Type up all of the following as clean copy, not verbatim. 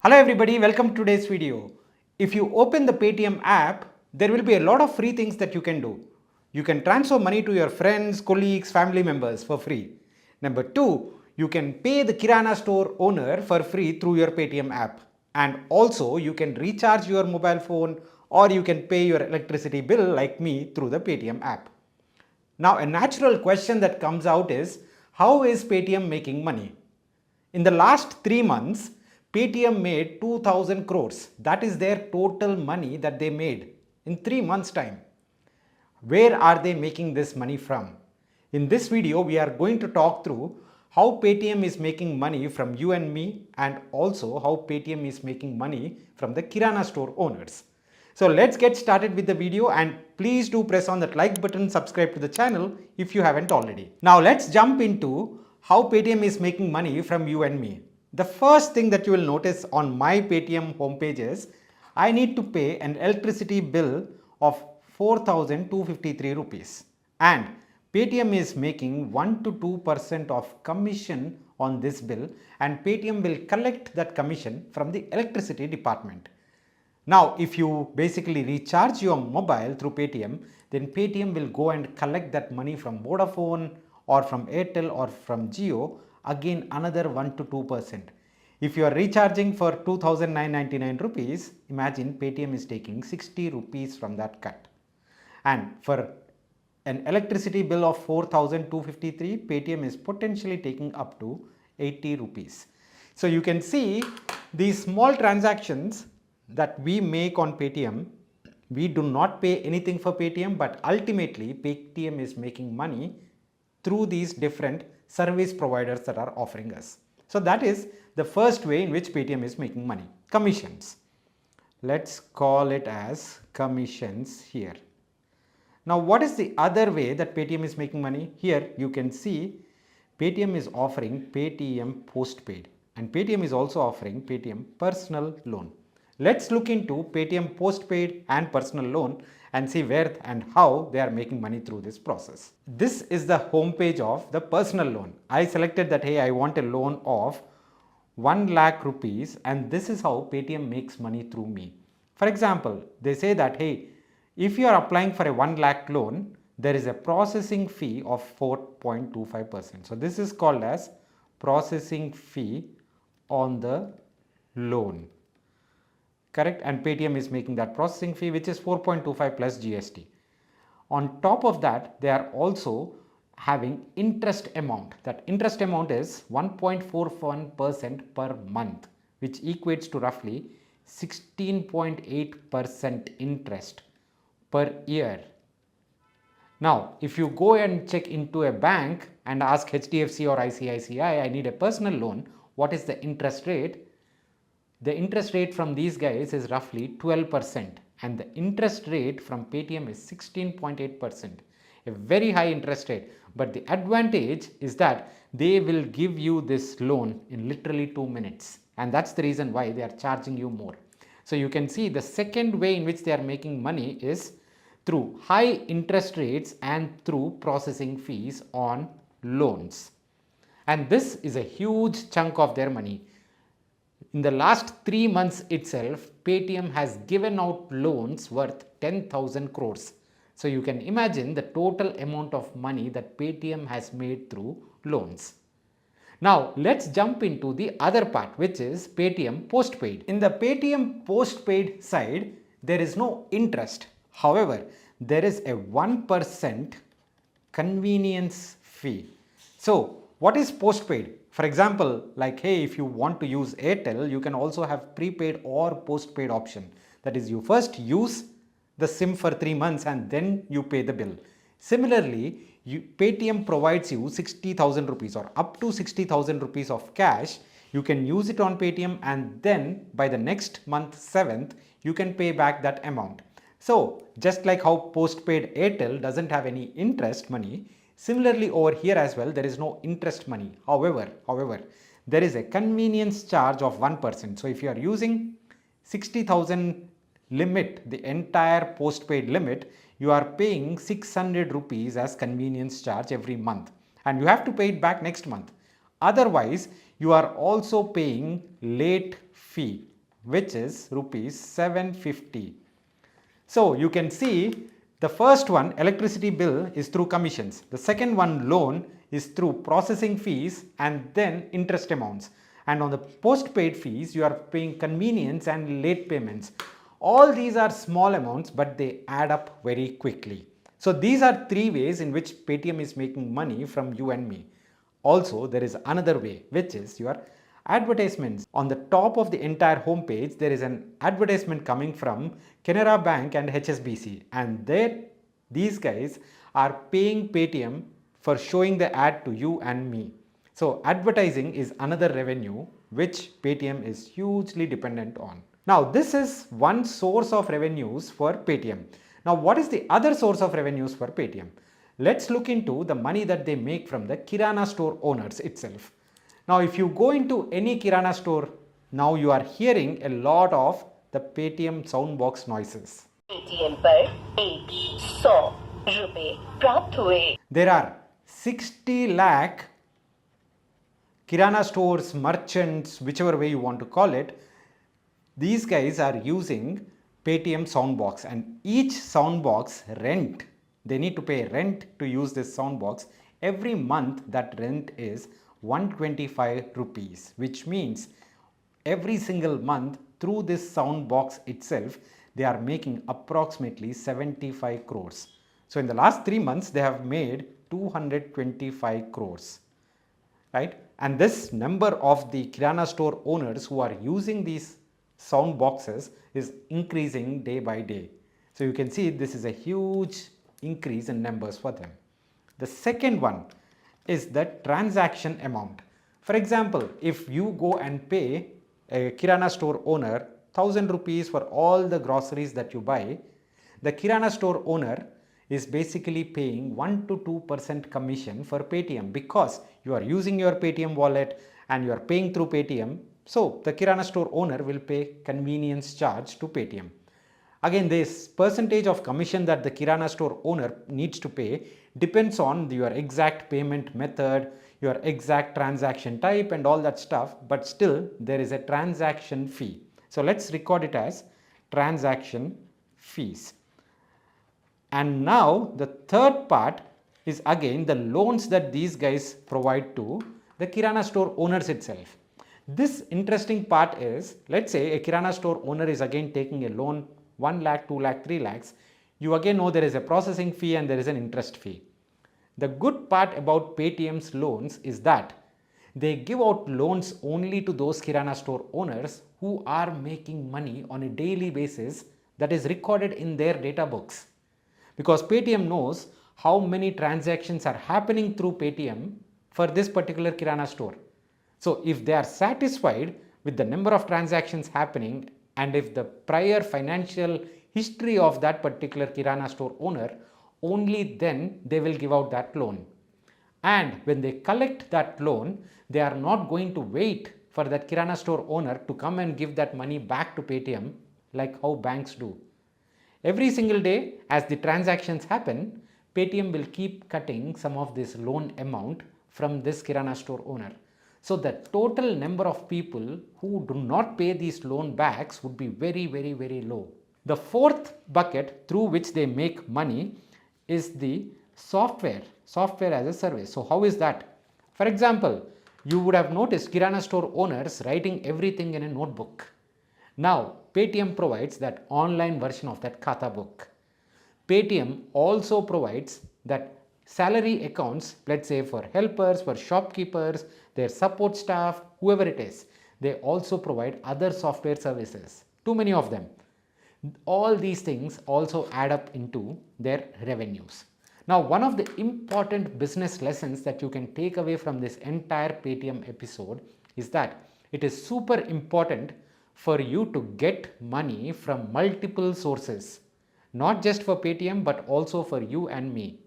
Hello everybody, welcome to today's video. If you open the Paytm app, there will be a lot of free things that you can do. You can transfer money to your friends, colleagues, family members for free. Number two, you can pay the Kirana store owner for free through your Paytm app. And also you can recharge your mobile phone or you can pay your electricity bill like me through the Paytm app. Now a natural question that comes out is, how is Paytm making money? In the last 3 months, Paytm made 2000 crores. That is their total money that they made in 3 months time. Where are they making this money from? In this video, we are going to talk through how Paytm is making money from you and me, and also how Paytm is making money from the Kirana store owners. So let's get started with the video, and please do press on that like button, subscribe to the channel if you haven't already. Now let's jump into how Paytm is making money from you and me. The first thing that you will notice on my Paytm homepage is I need to pay an electricity bill of 4,253 rupees, and Paytm is making 1 to 2% of commission on this bill, and Paytm will collect that commission from the electricity department. Now, if you basically recharge your mobile through Paytm, then Paytm will go and collect that money from Vodafone or from Airtel or from Jio, again another 1 to 2%. If you are recharging for 2,999 rupees, imagine Paytm is taking 60 rupees from that cut. And for an electricity bill of 4,253, Paytm is potentially taking up to 80 rupees. So you can see these small transactions that we make on Paytm, we do not pay anything for Paytm, but ultimately Paytm is making money through these different service providers that are offering us. So that is the first way in which Paytm is making money. Commissions. Let's call it as commissions here. Now what is the other way that Paytm is making money? Here you can see Paytm is offering Paytm Postpaid, and Paytm is also offering Paytm Personal Loan. Let's look into Paytm Postpaid and Personal Loan and see where and how they are making money through this process. This is the home page of the personal loan. I selected that, hey, I want a loan of 1 lakh rupees, and this is how Paytm makes money through me. For example, they say that, hey, if you are applying for a 1 lakh loan, there is a processing fee of 4.25%. So this is called as processing fee on the loan. Correct? And Paytm is making that processing fee, which is 4.25 plus GST. On top of that, they are also having interest amount. That interest amount is 1.41% per month, which equates to roughly 16.8% interest per year. Now, if you go and check into a bank and ask HDFC or ICICI, I need a personal loan, what is the interest rate? The interest rate from these guys is roughly 12%, and the interest rate from Paytm is 16.8%, a very high interest rate. But the advantage is that they will give you this loan in literally 2 minutes, and that's the reason why they are charging you more. So you can see the second way in which they are making money is through high interest rates and through processing fees on loans. And this is a huge chunk of their money. In the last 3 months itself, Paytm has given out loans worth 10,000 crores. So you can imagine the total amount of money that Paytm has made through loans. Now let's jump into the other part, which is Paytm Postpaid. In the Paytm Postpaid side, there is no interest. However, there is a 1% convenience fee. So what is postpaid? For example, like, hey, if you want to use Airtel, you can also have prepaid or postpaid option. That is, you first use the SIM for 3 months and then you pay the bill. Similarly, Paytm provides you 60,000 rupees or up to 60,000 rupees of cash. You can use it on Paytm, and then by the next month 7th, you can pay back that amount. So just like how postpaid Airtel doesn't have any interest money, similarly over here as well, there is no interest money. However, there is a convenience charge of 1%. So if you are using 60,000 limit, the entire postpaid limit, you are paying 600 rupees as convenience charge every month, and you have to pay it back next month. Otherwise, you are also paying late fee. which is rupees 750. So you can see the first one, electricity bill, is through commissions. The second one, loan, is through processing fees and then interest amounts. And on the postpaid fees, you are paying convenience and late payments. All these are small amounts, but they add up very quickly. So these are three ways in which Paytm is making money from you and me. Also, there is another way, which is your advertisements. On the top of the entire homepage, there is an advertisement coming from Canara Bank and HSBC, and these guys are paying Paytm for showing the ad to you and me. So advertising is another revenue which Paytm is hugely dependent on. Now this is one source of revenues for Paytm. Now what is the other source of revenues for Paytm? Let's look into the money that they make from the Kirana store owners itself. Now if you go into any Kirana store, now you are hearing a lot of the Paytm Soundbox noises. Paytm पर 100 रुपए प्राप्त हुए. There are 60 lakh Kirana stores, merchants, whichever way you want to call it. These guys are using Paytm Soundbox, and each Soundbox rent, they need to pay rent to use this Soundbox. Every month that rent is 125 rupees, which means every single month through this Soundbox itself, they are making approximately 75 crores. So in the last 3 months, they have made 225 crores, right? And this number of the Kirana store owners who are using these sound boxes is increasing day by day. So you can see this is a huge increase in numbers for them. The second one is the transaction amount. For example, if you go and pay a Kirana store owner 1000 rupees for all the groceries that you buy, the Kirana store owner is basically paying 1 to 2% commission for Paytm, because you are using your Paytm wallet and you are paying through Paytm. So the Kirana store owner will pay convenience charge to Paytm. Again, this percentage of commission that the Kirana store owner needs to pay depends on your exact payment method, your exact transaction type and all that stuff, but still there is a transaction fee. So let's record it as transaction fees. And now the third part is again the loans that these guys provide to the Kirana store owners itself. This interesting part is, let's say a Kirana store owner is again taking a loan 1 lakh, 2 lakh, 3 lakhs. You again know there is a processing fee and there is an interest fee. The good part about Paytm's loans is that they give out loans only to those Kirana store owners who are making money on a daily basis that is recorded in their data books. Because Paytm knows how many transactions are happening through Paytm for this particular Kirana store. So if they are satisfied with the number of transactions happening and if the prior financial history of that particular Kirana store owner, only then they will give out that loan. And when they collect that loan, they are not going to wait for that Kirana store owner to come and give that money back to Paytm like how banks do. Every single day as the transactions happen, Paytm will keep cutting some of this loan amount from this Kirana store owner. So the total number of people who do not pay these loan backs would be very, very, very low. The fourth bucket through which they make money is the software as a service. So how is that? For example, you would have noticed Kirana store owners writing everything in a notebook. Now, Paytm provides that online version of that Khatabook. Paytm also provides that salary accounts, let's say for helpers, for shopkeepers, their support staff, whoever it is. They also provide other software services, too many of them. All these things also add up into their revenues. Now, one of the important business lessons that you can take away from this entire Paytm episode is that it is super important for you to get money from multiple sources, not just for Paytm but also for you and me.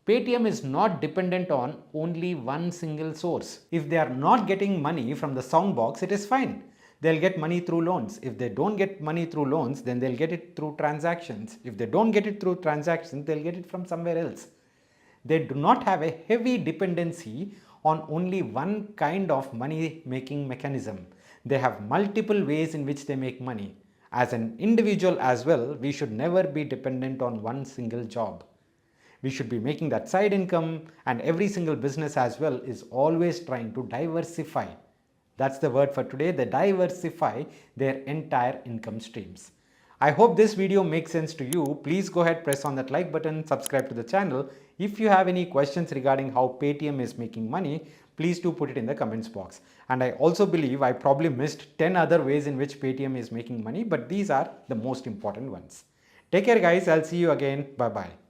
Paytm is not dependent on only one single source. If they are not getting money from the Soundbox, it is fine. They'll get money through loans. If they don't get money through loans, then they'll get it through transactions. If they don't get it through transactions, they'll get it from somewhere else. They do not have a heavy dependency on only one kind of money making mechanism. They have multiple ways in which they make money. As an individual as well, we should never be dependent on one single job. We should be making that side income, and every single business as well is always trying to diversify. That's the word for today, they diversify their entire income streams. I hope this video makes sense to you. Please go ahead, press on that like button, subscribe to the channel. If you have any questions regarding how Paytm is making money, please do put it in the comments box. And I also believe I probably missed 10 other ways in which Paytm is making money, but these are the most important ones. Take care guys, I'll see you again. Bye bye.